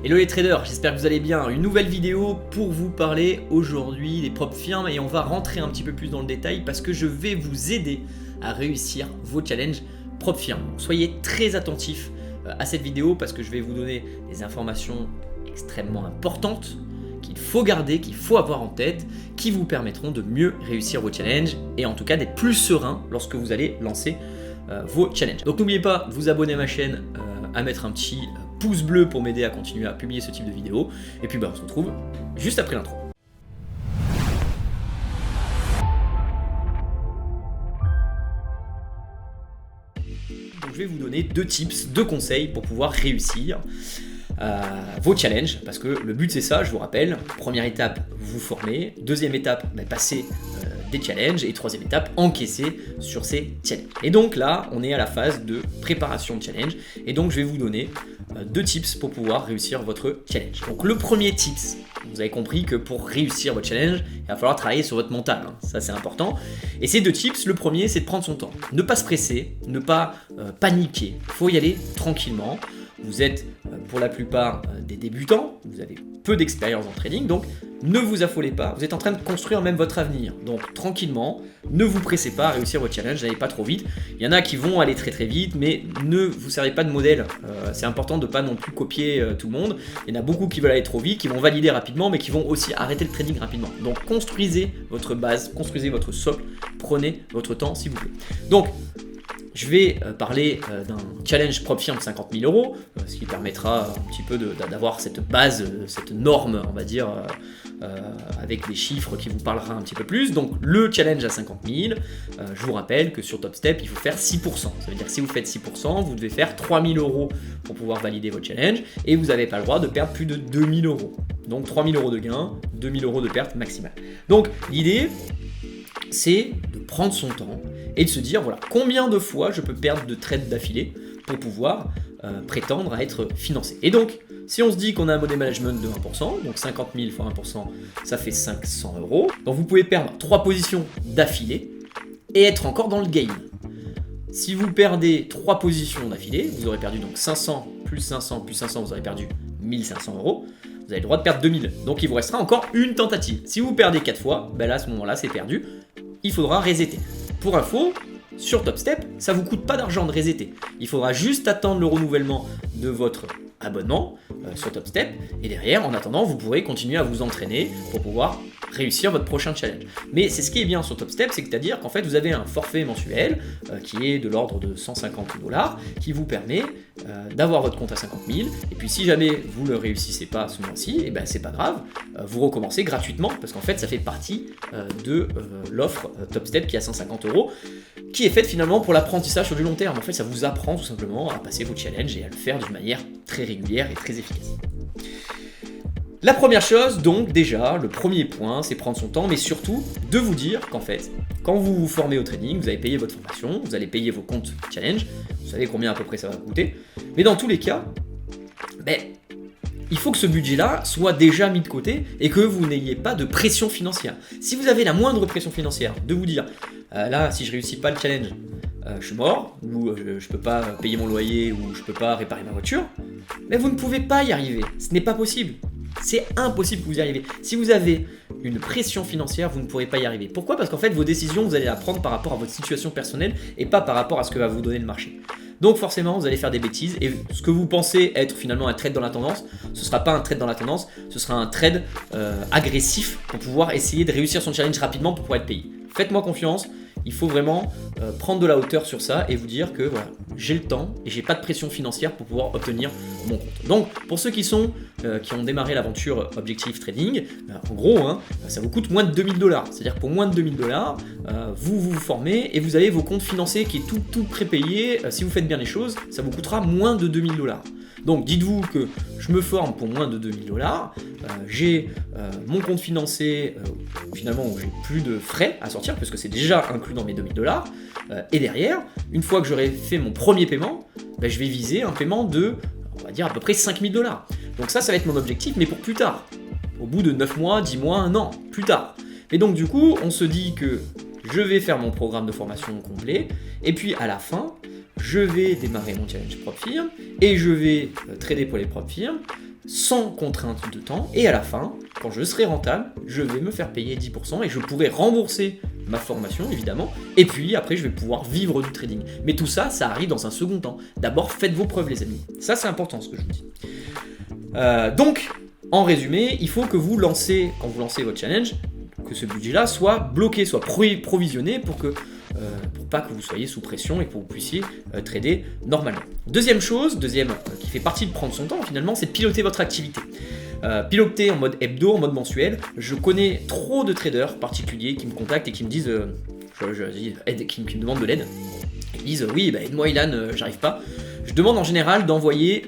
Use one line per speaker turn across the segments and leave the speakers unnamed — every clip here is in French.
Hello les traders, j'espère que vous allez bien. Une nouvelle vidéo pour vous parler aujourd'hui des propres firmes et on va rentrer un petit peu plus dans le détail parce que je vais vous aider à réussir vos challenges propres firmes. Donc, soyez très attentifs à cette vidéo parce que je vais vous donner des informations extrêmement importantes qu'il faut garder, qu'il faut avoir en tête, qui vous permettront de mieux réussir vos challenges et en tout cas d'être plus serein lorsque vous allez lancer vos challenges. Donc n'oubliez pas de vous abonner à ma chaîne, à mettre un petit pouce bleu pour m'aider à continuer à publier ce type de vidéo. Et puis on se retrouve juste après l'intro. Donc je vais vous donner deux tips, deux conseils pour pouvoir réussir vos challenges, parce que le but c'est ça, je vous rappelle. Première étape, vous formez. Deuxième étape, passer des challenges. Et troisième étape, encaisser sur ces challenges. Et donc là, on est à la phase de préparation de challenge. Et donc je vais vous donner deux tips pour pouvoir réussir votre challenge. Donc le premier tips, vous avez compris que pour réussir votre challenge, il va falloir travailler sur votre mental, hein. Ça c'est important. Et ces deux tips, le premier c'est de prendre son temps. Ne pas se presser, ne pas paniquer. Il faut y aller tranquillement. Vous êtes pour la plupart des débutants, vous avez peu d'expérience en trading, donc ne vous affolez pas, vous êtes en train de construire même votre avenir. Donc tranquillement, ne vous pressez pas à réussir votre challenge, n'allez pas trop vite. Il y en a qui vont aller très très vite, mais ne vous servez pas de modèle. C'est important de ne pas non plus copier tout le monde. Il y en a beaucoup qui veulent aller trop vite, qui vont valider rapidement, mais qui vont aussi arrêter le trading rapidement. Donc construisez votre base, construisez votre socle, prenez votre temps s'il vous plaît. Donc, je vais parler d'un challenge propre firme de 50 000 euros, ce qui permettra un petit peu d'avoir cette base, cette norme, on va dire, avec des chiffres qui vous parlera un petit peu plus. Donc le challenge à 50 000, je vous rappelle que sur TopStep, il faut faire 6%. Ça veut dire que si vous faites 6%, vous devez faire 3 000 euros pour pouvoir valider votre challenge et vous n'avez pas le droit de perdre plus de 2 000 euros. Donc 3 000 euros de gain, 2 000 euros de perte maximale. Donc l'idée, c'est de prendre son temps et de se dire voilà combien de fois je peux perdre de trades d'affilée pour pouvoir prétendre à être financé. Et donc, si on se dit qu'on a un modèle management de 1%, donc 50 000 fois 1%, ça fait 500 euros. Donc vous pouvez perdre 3 positions d'affilée et être encore dans le gain. Si vous perdez 3 positions d'affilée, vous aurez perdu donc 500 plus 500 plus 500, vous aurez perdu 1500 euros. Vous avez le droit de perdre 2000. Donc il vous restera encore une tentative. Si vous perdez 4 fois, là à ce moment-là c'est perdu. Il faudra resetter. Pour info, sur TopStep, ça ne vous coûte pas d'argent de resetter. Il faudra juste attendre le renouvellement de votre abonnement sur TopStep. Et derrière, en attendant, vous pourrez continuer à vous entraîner pour pouvoir réussir votre prochain challenge. Mais c'est ce qui est bien sur TopStep, c'est-à-dire qu'en fait, vous avez un forfait mensuel qui est de l'ordre de 150 $, qui vous permet d'avoir votre compte à 50 000. Et puis si jamais vous ne le réussissez pas ce mois-ci, c'est pas grave, vous recommencez gratuitement, parce qu'en fait, ça fait partie de l'offre TopStep qui est à 150 €, qui est faite finalement pour l'apprentissage sur du long terme. En fait, ça vous apprend tout simplement à passer vos challenges et à le faire d'une manière très régulière et très efficace. La première chose, donc déjà, le premier point, c'est prendre son temps, mais surtout de vous dire qu'en fait, quand vous vous formez au trading, vous allez payer votre formation, vous allez payer vos comptes challenge, vous savez combien à peu près ça va coûter, mais dans tous les cas, il faut que ce budget-là soit déjà mis de côté et que vous n'ayez pas de pression financière. Si vous avez la moindre pression financière, de vous dire, là, si je réussis pas le challenge, je suis mort, ou je peux pas payer mon loyer, ou je peux pas réparer ma voiture, mais vous ne pouvez pas y arriver, ce n'est pas possible. C'est impossible que vous y arriviez. Si vous avez une pression financière, vous ne pourrez pas y arriver. Pourquoi ? Parce qu'en fait, vos décisions, vous allez les prendre par rapport à votre situation personnelle et pas par rapport à ce que va vous donner le marché. Donc forcément, vous allez faire des bêtises et ce que vous pensez être finalement un trade dans la tendance, ce ne sera pas un trade dans la tendance, ce sera un trade agressif pour pouvoir essayer de réussir son challenge rapidement pour pouvoir être payé. Faites-moi confiance. Il faut vraiment prendre de la hauteur sur ça et vous dire que voilà, j'ai le temps et j'ai pas de pression financière pour pouvoir obtenir mon compte. Donc pour ceux qui ont démarré l'aventure Objectif Trading, en gros ça vous coûte moins de 2 000 $. C'est-à-dire pour moins de 2 000 $, vous vous formez et vous avez vos comptes financés qui est tout prépayé. Si vous faites bien les choses, ça vous coûtera moins de 2 000 $. Donc dites-vous que je me forme pour moins de 2 000 $, j'ai mon compte financé finalement où j'ai plus de frais à sortir puisque c'est déjà inclus dans mes 2 000 $, et derrière, une fois que j'aurai fait mon premier paiement, je vais viser un paiement de, on va dire à peu près 5 000 $. Donc ça va être mon objectif, mais pour plus tard, au bout de 9 mois, 10 mois, 1 an, plus tard. Et donc du coup, on se dit que je vais faire mon programme de formation complet, et puis à la fin, je vais démarrer mon challenge propre firme, et je vais trader pour les propres firmes, sans contrainte de temps, et à la fin, quand je serai rentable, je vais me faire payer 10% et je pourrai rembourser ma formation évidemment, et puis après je vais pouvoir vivre du trading. Mais tout ça, ça arrive dans un second temps. D'abord, faites vos preuves les amis. Ça c'est important ce que je vous dis. Donc, en résumé, il faut que vous lancez, quand vous lancez votre challenge, que ce budget-là soit bloqué, soit provisionné pour pas que vous soyez sous pression et que vous puissiez trader normalement. Deuxième chose, qui fait partie de prendre son temps finalement, c'est de piloter votre activité. Piloter en mode hebdo, en mode mensuel. Je connais trop de traders particuliers qui me contactent et qui me disent, qui me demandent de l'aide. Ils disent oui, aide-moi Ilan, j'arrive pas. Je demande en général d'envoyer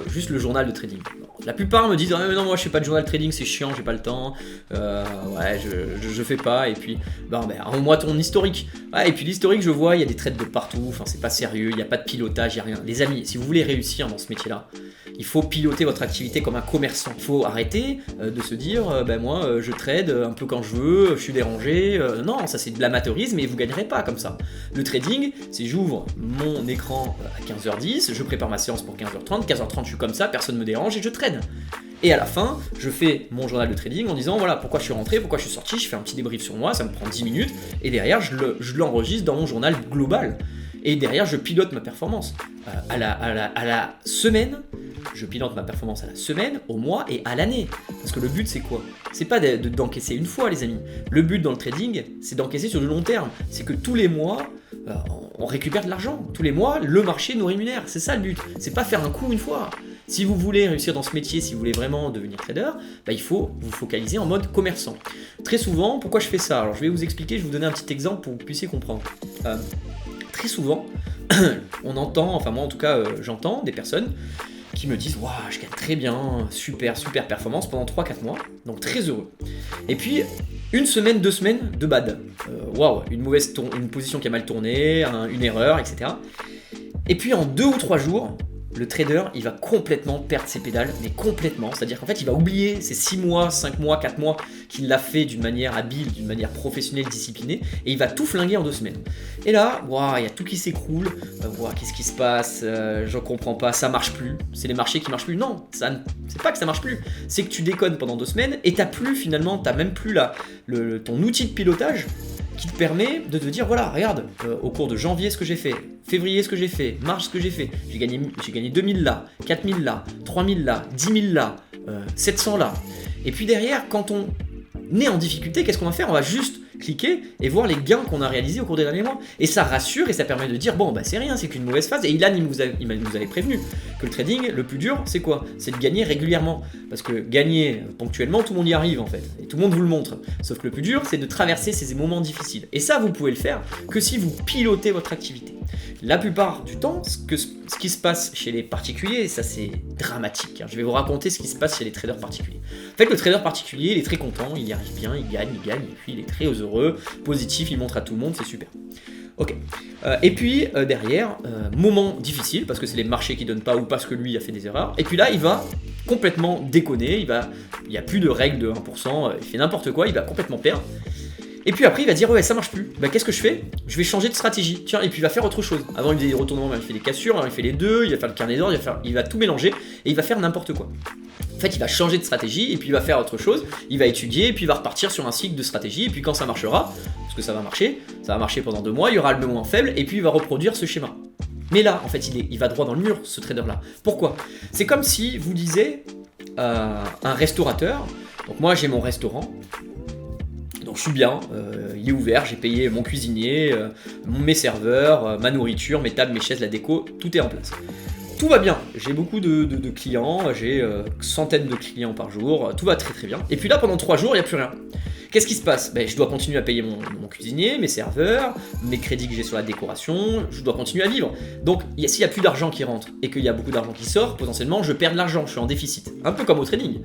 juste le journal de trading. La plupart me disent non, moi je fais pas de journal de trading, c'est chiant, j'ai pas le temps, je fais pas, et puis envoie-moi ton historique. Et puis l'historique, je vois, il y a des trades de partout, enfin c'est pas sérieux, il n'y a pas de pilotage, il n'y a rien. Les amis, si vous voulez réussir dans ce métier-là, il faut piloter votre activité comme un commerçant. Il faut arrêter de se dire moi je trade un peu quand je veux, je suis dérangé. Non, ça c'est de l'amateurisme et vous gagnerez pas comme ça. Le trading, c'est j'ouvre mon écran à 15h10, je prépare ma séance pour 15h30, 15h30 je suis comme ça, personne me dérange et je trade. Et à la fin, je fais mon journal de trading en disant voilà pourquoi je suis rentré, pourquoi je suis sorti, je fais un petit débrief sur moi, ça me prend 10 minutes, et derrière je l'enregistre dans mon journal global. Et derrière, je pilote ma performance à la semaine. Je pilote ma performance à la semaine, au mois et à l'année. Parce que le but, c'est quoi? C'est pas d'encaisser une fois, les amis. Le but dans le trading, c'est d'encaisser sur le long terme. C'est que tous les mois, on récupère de l'argent. Tous les mois, le marché nous rémunère. C'est ça le but. C'est pas faire un coup une fois. Si vous voulez réussir dans ce métier, si vous voulez vraiment devenir trader, il faut vous focaliser en mode commerçant. Très souvent, pourquoi je fais ça? Alors, je vais vous expliquer, je vais vous donner un petit exemple pour que vous puissiez comprendre. Très souvent, on entend, enfin moi en tout cas, j'entends des personnes qui me disent waouh, je gagne très bien, super performance pendant 3-4 mois, donc très heureux. Et puis, une semaine, 2 semaines de bad. Waouh, une position qui a mal tourné, une erreur, etc. Et puis en 2 ou 3 jours, le trader, il va complètement perdre ses pédales, mais complètement. C'est-à-dire qu'en fait, il va oublier ces 6 mois, 5 mois, 4 mois qu'il l'a fait d'une manière habile, d'une manière professionnelle, disciplinée, et il va tout flinguer en 2 semaines. Et là, il y a tout qui s'écroule. Qu'est-ce qui se passe? Je comprends pas, ça marche plus. C'est les marchés qui marchent plus. Non, c'est pas que ça marche plus. C'est que tu déconnes pendant 2 semaines et t'as même plus ton outil de pilotage qui te permet de te dire voilà, regarde, au cours de janvier ce que j'ai fait, février ce que j'ai fait, mars ce que j'ai fait, j'ai gagné 2000 là, 4000 là, 3000 là, 10 000 là, 700 là. Et puis derrière, quand on est en difficulté, qu'est-ce qu'on va faire? On va juste cliquer et voir les gains qu'on a réalisés au cours des derniers mois. Et ça rassure et ça permet de dire c'est rien, c'est qu'une mauvaise phase. Et Ilan, il nous avait prévenu que le trading, le plus dur, c'est quoi? C'est de gagner régulièrement. Parce que gagner ponctuellement, tout le monde y arrive en fait. Et tout le monde vous le montre. Sauf que le plus dur, c'est de traverser ces moments difficiles. Et ça, vous pouvez le faire que si vous pilotez votre activité. La plupart du temps, ce qui se passe chez les particuliers, et ça c'est dramatique, je vais vous raconter ce qui se passe chez les traders particuliers. En fait, le trader particulier, il est très content, il y arrive bien, il gagne, et puis il est très heureux, positif, il montre à tout le monde, c'est super. Ok. Et puis derrière, moment difficile, parce que c'est les marchés qui donnent pas ou parce que lui a fait des erreurs, et puis là il va complètement déconner, il n'y a plus de règle de 1%, il fait n'importe quoi, il va complètement perdre. Et puis après, il va dire ouais, ça marche plus. Qu'est-ce que je fais? Je vais changer de stratégie. Tiens, et puis il va faire autre chose. Avant, il faisait des retournements, il fait des cassures, alors il fait les deux, il va faire le carnet d'ordre, il va tout mélanger et il va faire n'importe quoi. En fait, il va changer de stratégie et puis il va faire autre chose. Il va étudier et puis il va repartir sur un cycle de stratégie. Et puis quand ça marchera, parce que ça va marcher pendant 2 mois, il y aura le moment faible et puis il va reproduire ce schéma. Mais là, en fait, il va droit dans le mur, ce trader-là. Pourquoi? C'est comme si vous disiez un restaurateur. Donc moi, j'ai mon restaurant. Donc je suis bien, il est ouvert, j'ai payé mon cuisinier, mes serveurs, ma nourriture, mes tables, mes chaises, la déco, tout est en place. Tout va bien, j'ai beaucoup de clients, j'ai centaines de clients par jour, tout va très très bien. Et puis là pendant 3 jours, il n'y a plus rien. Qu'est-ce qui se passe? Je dois continuer à payer mon cuisinier, mes serveurs, mes crédits que j'ai sur la décoration, je dois continuer à vivre. Donc s'il n'y a plus d'argent qui rentre et qu'il y a beaucoup d'argent qui sort, potentiellement je perds de l'argent, je suis en déficit. Un peu comme au trading.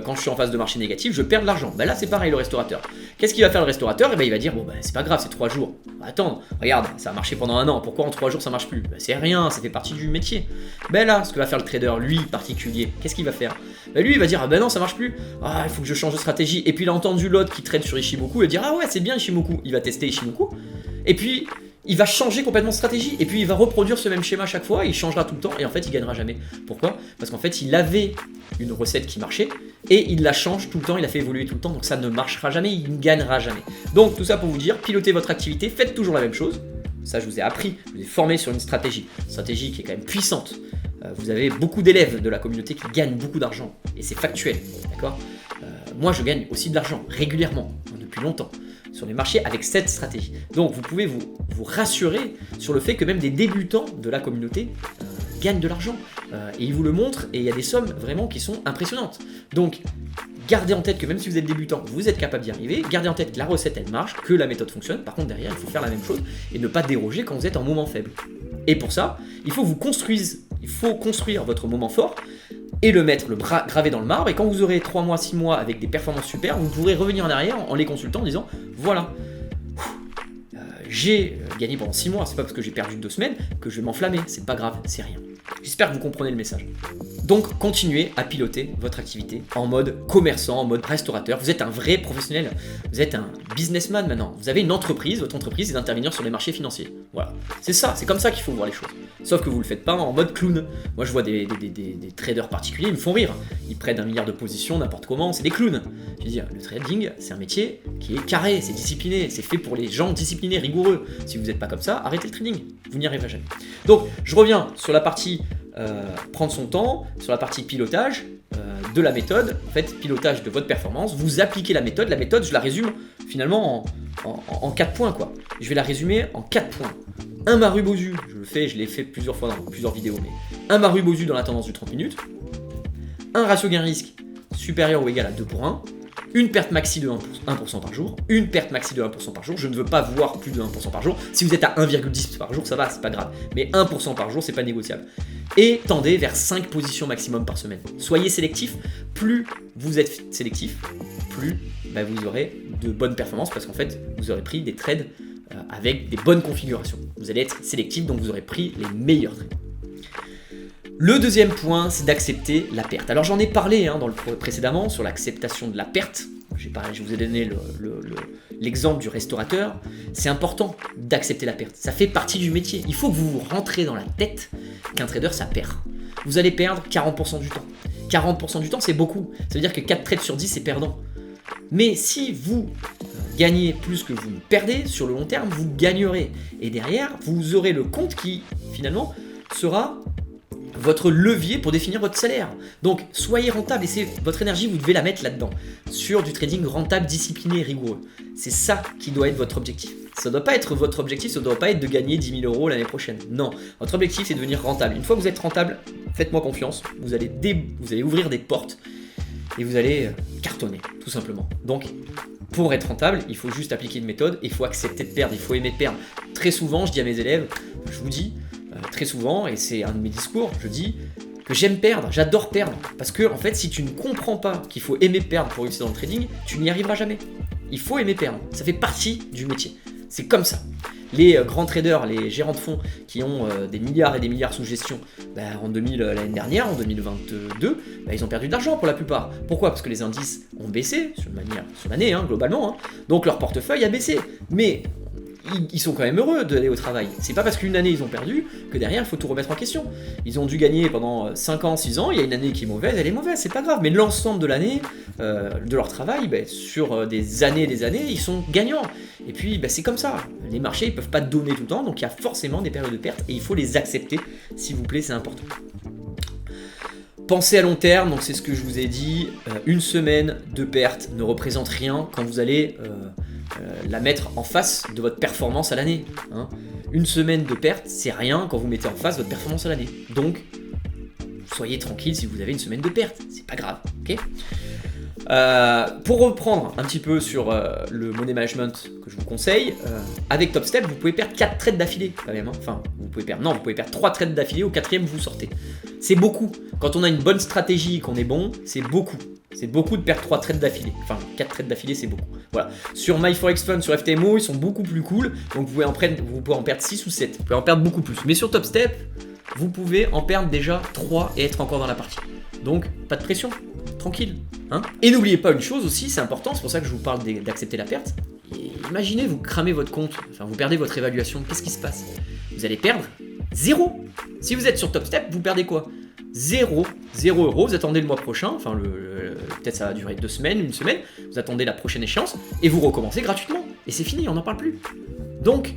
Quand je suis en phase de marché négatif, je perds de l'argent. Là c'est pareil le restaurateur. Qu'est-ce qu'il va faire le restaurateur? Il va dire c'est pas grave, c'est 3 jours. Attends, regarde, ça a marché pendant 1 an, pourquoi en 3 jours ça marche plus? C'est rien, ça fait partie du métier. Là, ce que va faire le trader, lui, particulier, qu'est-ce qu'il va faire? Lui, il va dire non, ça marche plus. Il faut que je change de stratégie. Et puis il a entendu l'autre qui trade sur Ishimoku, il va dire ouais, c'est bien Ishimoku. Il va tester Ishimoku. Et puis il va changer complètement de stratégie et puis il va reproduire ce même schéma à chaque fois, il changera tout le temps et en fait il gagnera jamais. Pourquoi? Parce qu'en fait il avait une recette qui marchait et il la change tout le temps, il la fait évoluer tout le temps, donc ça ne marchera jamais, il ne gagnera jamais. Donc tout ça pour vous dire, pilotez votre activité, faites toujours la même chose. Ça je vous ai appris, je vous ai formé sur une stratégie qui est quand même puissante. Vous avez beaucoup d'élèves de la communauté qui gagnent beaucoup d'argent et c'est factuel, d'accord? Moi je gagne aussi de l'argent régulièrement, depuis longtemps, sur les marchés avec cette stratégie. Donc vous pouvez vous rassurer sur le fait que même des débutants de la communauté gagnent de l'argent. Et ils vous le montrent et il y a des sommes vraiment qui sont impressionnantes. Donc gardez en tête que même si vous êtes débutant, vous êtes capable d'y arriver. Gardez en tête que la recette elle marche, que la méthode fonctionne. Par contre derrière il faut faire la même chose et ne pas déroger quand vous êtes en moment faible. Et pour ça, il faut construire votre moment fort et le mettre le bras gravé dans le marbre. Et quand vous aurez 3 mois, 6 mois avec des performances super, vous pourrez revenir en arrière en les consultant en disant voilà, j'ai gagné pendant 6 mois, c'est pas parce que j'ai perdu 2 semaines que je vais m'enflammer, c'est pas grave, c'est rien. J'espère que vous comprenez le message. Donc continuez à piloter votre activité en mode commerçant, en mode restaurateur. Vous êtes un vrai professionnel, vous êtes un businessman maintenant. Vous avez une entreprise, votre entreprise est d'intervenir sur les marchés financiers. Voilà, c'est ça, c'est comme ça qu'il faut voir les choses. Sauf que vous le faites pas en mode clown. Moi je vois des traders particuliers, ils me font rire. Ils prennent 1 milliard de positions n'importe comment, c'est des clowns. Je veux dire, le trading, c'est un métier qui est carré, c'est discipliné, c'est fait pour les gens disciplinés, rigoureux. Si vous n'êtes pas comme ça, arrêtez le trading, vous n'y arriverez jamais. Donc je reviens sur la partie prendre son temps, sur la partie pilotage de la méthode, en fait pilotage de votre performance, vous appliquez la méthode je la résume finalement en 4 points quoi. Je vais la résumer en 4 points. Un Marubozu, je l'ai fait plusieurs fois dans plusieurs vidéos, mais un Marubozu dans la tendance du 30 minutes, un ratio gain-risque supérieur ou égal à 2 pour 1, une perte maxi de 1% par jour, une perte maxi de 1% par jour, je ne veux pas voir plus de 1% par jour, si vous êtes à 1,10 par jour ça va, c'est pas grave, mais 1% par jour c'est pas négociable. Et tendez vers 5 positions maximum par semaine. Soyez sélectif, plus vous êtes sélectif, plus vous aurez de bonnes performances parce qu'en fait vous aurez pris des trades avec des bonnes configurations. Vous allez être sélectif donc vous aurez pris les meilleurs trades. Le deuxième point, c'est d'accepter la perte. Alors j'en ai parlé précédemment sur l'acceptation de la perte. Je vous ai donné l'exemple du restaurateur. C'est important d'accepter la perte. Ça fait partie du métier. Il faut que vous rentrez dans la tête qu'un trader, ça perd. Vous allez perdre 40% du temps. 40% du temps, c'est beaucoup. Ça veut dire que 4 trades sur 10, c'est perdant. Mais si vous gagnez plus que vous perdez, sur le long terme, vous gagnerez. Et derrière, vous aurez le compte qui, finalement, sera votre levier pour définir votre salaire. Donc soyez rentable et c'est votre énergie, vous devez la mettre là-dedans, sur du trading rentable, discipliné et rigoureux. C'est ça qui doit être votre objectif. Ça ne doit pas être votre objectif, ça ne doit pas être de gagner 10 000 € l'année prochaine. Non, votre objectif c'est de devenir rentable. Une fois que vous êtes rentable, faites-moi confiance, vous allez ouvrir des portes et vous allez cartonner, tout simplement. Donc pour être rentable, il faut juste appliquer une méthode, il faut accepter de perdre, il faut aimer perdre. Très souvent, je dis à mes élèves, je vous dis, très souvent, et c'est un de mes discours, je dis que j'aime perdre, j'adore perdre. Parce que en fait, si tu ne comprends pas qu'il faut aimer perdre pour réussir dans le trading, tu n'y arriveras jamais. Il faut aimer perdre, ça fait partie du métier. C'est comme ça. Les grands traders, les gérants de fonds qui ont des milliards et des milliards sous gestion, l'année dernière, en 2022, ils ont perdu de l'argent pour la plupart. Pourquoi? Parce que les indices ont baissé sur l'année, globalement. Donc leur portefeuille a baissé. Mais ils sont quand même heureux d'aller au travail. C'est pas parce qu'une année ils ont perdu que derrière il faut tout remettre en question. Ils ont dû gagner pendant 5 ans, 6 ans, il y a une année qui est mauvaise, elle est mauvaise, c'est pas grave. Mais l'ensemble de l'année, de leur travail, sur des années, ils sont gagnants. Et puis c'est comme ça. Les marchés ils peuvent pas donner tout le temps, donc il y a forcément des périodes de perte et il faut les accepter, s'il vous plaît, c'est important. Pensez à long terme, donc c'est ce que je vous ai dit, une semaine de perte ne représente rien quand vous allez la mettre en face de votre performance à l'année. Une semaine de perte, c'est rien quand vous mettez en face votre performance à l'année. Donc, soyez tranquille si vous avez une semaine de perte, c'est pas grave, ok ? Pour reprendre un petit peu sur le money management que je vous conseille, avec Top Step, vous pouvez perdre 4 trades d'affilée quand même. Enfin, vous pouvez perdre 3 trades d'affilée, au 4e vous sortez. C'est beaucoup. Quand on a une bonne stratégie et qu'on est bon, c'est beaucoup. C'est beaucoup de perdre 3 trades d'affilée. Enfin, 4 trades d'affilée, c'est beaucoup. Voilà. Sur MyForexFund, sur FTMO, ils sont beaucoup plus cool. Donc vous pouvez en perdre 6 ou 7. Vous pouvez en perdre beaucoup plus. Mais sur Top Step, vous pouvez en perdre déjà 3 et être encore dans la partie. Donc, pas de pression. Tranquille. Et n'oubliez pas une chose aussi, c'est important, c'est pour ça que je vous parle d'accepter la perte. imaginez, vous cramez votre compte, enfin vous perdez votre évaluation, qu'est-ce qui se passe? Vous allez perdre 0. Si vous êtes sur Top Step, vous perdez quoi? 0 euros, vous attendez le mois prochain, enfin peut-être ça va durer 2 semaines, une semaine, vous attendez la prochaine échéance, et vous recommencez gratuitement. Et c'est fini, on n'en parle plus. Donc,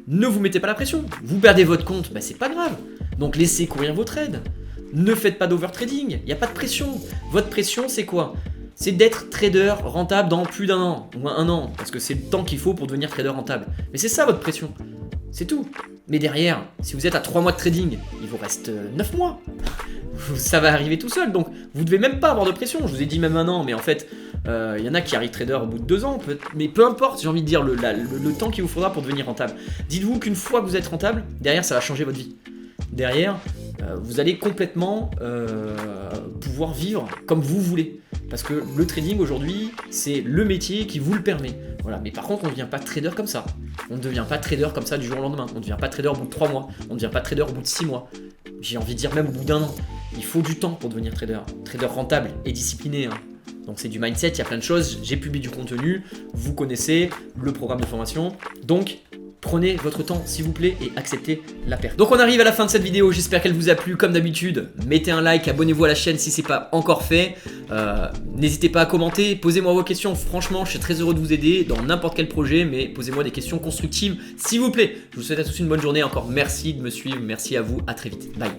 ne vous mettez pas la pression. Vous perdez votre compte, bah c'est pas grave. Donc laissez courir vos trades. Ne faites pas d'overtrading, il n'y a pas de pression. Votre pression, c'est quoi? C'est d'être trader rentable dans plus d'1 an, ou 1 an, parce que c'est le temps qu'il faut pour devenir trader rentable. Mais c'est ça votre pression, c'est tout. Mais derrière, si vous êtes à 3 mois de trading, il vous reste 9 mois. Ça va arriver tout seul, donc vous devez même pas avoir de pression. Je vous ai dit même 1 an, mais en fait, il y en a qui arrivent trader au bout de 2 ans, mais peu importe, j'ai envie de dire le temps qu'il vous faudra pour devenir rentable. Dites-vous qu'une fois que vous êtes rentable, derrière ça va changer votre vie. Derrière, vous allez complètement pouvoir vivre comme vous voulez. Parce que le trading aujourd'hui, c'est le métier qui vous le permet. Voilà. Mais par contre, on ne devient pas trader comme ça. On ne devient pas trader comme ça du jour au lendemain. On ne devient pas trader au bout de 3 mois. On ne devient pas trader au bout de 6 mois. J'ai envie de dire même au bout d'1 an. Il faut du temps pour devenir trader. Trader rentable et discipliné. Hein. Donc c'est du mindset, il y a plein de choses. J'ai publié du contenu. Vous connaissez le programme de formation. Donc, prenez votre temps s'il vous plaît et acceptez la perte. Donc on arrive à la fin de cette vidéo, j'espère qu'elle vous a plu. Comme d'habitude, mettez un like, abonnez-vous à la chaîne si c'est pas encore fait. N'hésitez pas à commenter, posez-moi vos questions. Franchement, je suis très heureux de vous aider dans n'importe quel projet, mais posez-moi des questions constructives s'il vous plaît. Je vous souhaite à tous une bonne journée. Encore merci de me suivre, merci à vous, à très vite. Bye.